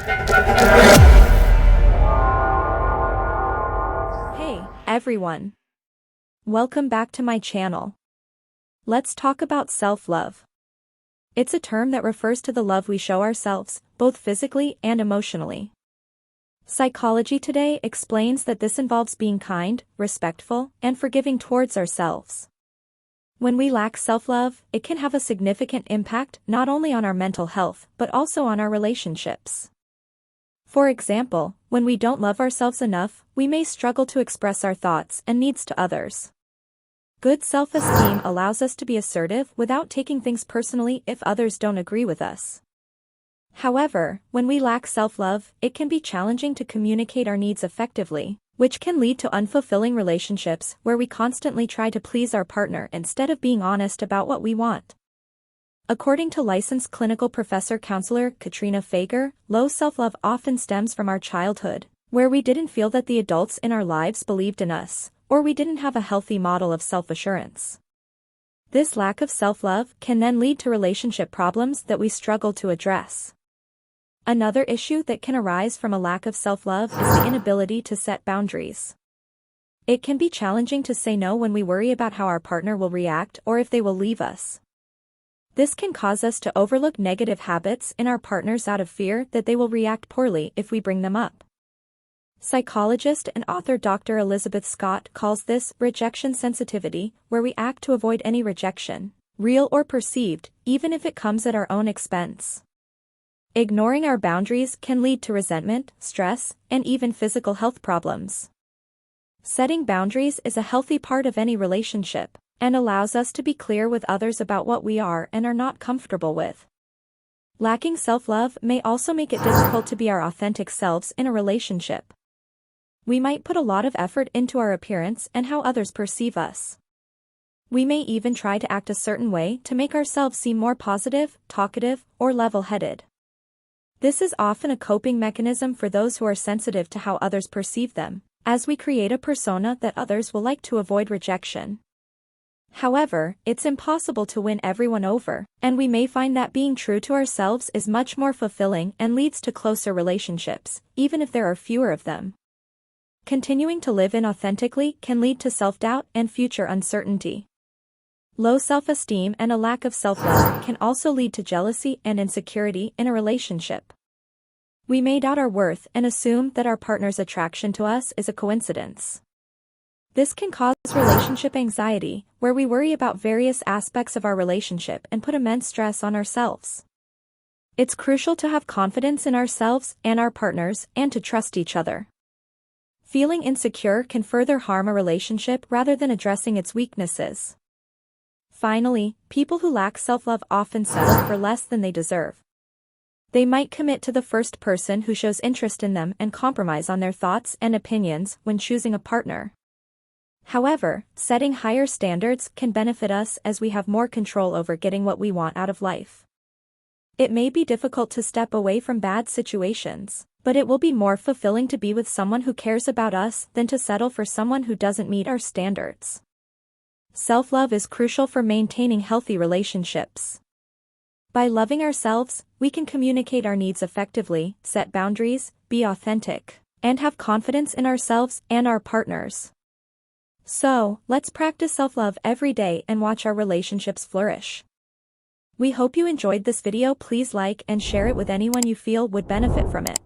Hey, everyone. Welcome back to my channel. Let's talk about self-love. It's a term that refers to the love we show ourselves, both physically and emotionally. Psychology Today explains that this involves being kind, respectful, and forgiving towards ourselves. When we lack self-love, it can have a significant impact not only on our mental health but also on our relationships. For example, when we don't love ourselves enough, we may struggle to express our thoughts and needs to others. Good self-esteem allows us to be assertive without taking things personally if others don't agree with us. However, when we lack self-love, it can be challenging to communicate our needs effectively, which can lead to unfulfilling relationships where we constantly try to please our partner instead of being honest about what we want. According to licensed clinical professor counselor Katrina Fager, low self-love often stems from our childhood, where we didn't feel that the adults in our lives believed in us, or we didn't have a healthy model of self-assurance. This lack of self-love can then lead to relationship problems that we struggle to address. Another issue that can arise from a lack of self-love is the inability to set boundaries. It can be challenging to say no when we worry about how our partner will react or if they will leave us. This can cause us to overlook negative habits in our partners out of fear that they will react poorly if we bring them up. Psychologist and author Dr. Elizabeth Scott calls this rejection sensitivity, where we act to avoid any rejection, real or perceived, even if it comes at our own expense. Ignoring our boundaries can lead to resentment, stress, and even physical health problems. Setting boundaries is a healthy part of any relationship, and allows us to be clear with others about what we are and are not comfortable with. Lacking self-love may also make it difficult to be our authentic selves in a relationship. We might put a lot of effort into our appearance and how others perceive us. We may even try to act a certain way to make ourselves seem more positive, talkative, or level-headed. This is often a coping mechanism for those who are sensitive to how others perceive them, as we create a persona that others will like to avoid rejection. However, it's impossible to win everyone over, and we may find that being true to ourselves is much more fulfilling and leads to closer relationships, even if there are fewer of them. Continuing to live inauthentically can lead to self-doubt and future uncertainty. Low self-esteem and a lack of self-love can also lead to jealousy and insecurity in a relationship. We may doubt our worth and assume that our partner's attraction to us is a coincidence. This can cause relationship anxiety, where we worry about various aspects of our relationship and put immense stress on ourselves. It's crucial to have confidence in ourselves and our partners and to trust each other. Feeling insecure can further harm a relationship rather than addressing its weaknesses. Finally, people who lack self-love often settle for less than they deserve. They might commit to the first person who shows interest in them and compromise on their thoughts and opinions when choosing a partner. However, setting higher standards can benefit us as we have more control over getting what we want out of life. It may be difficult to step away from bad situations, but it will be more fulfilling to be with someone who cares about us than to settle for someone who doesn't meet our standards. Self-love is crucial for maintaining healthy relationships. By loving ourselves, we can communicate our needs effectively, set boundaries, be authentic, and have confidence in ourselves and our partners. So, let's practice self-love every day and watch our relationships flourish. We hope you enjoyed this video. Please like and share it with anyone you feel would benefit from it.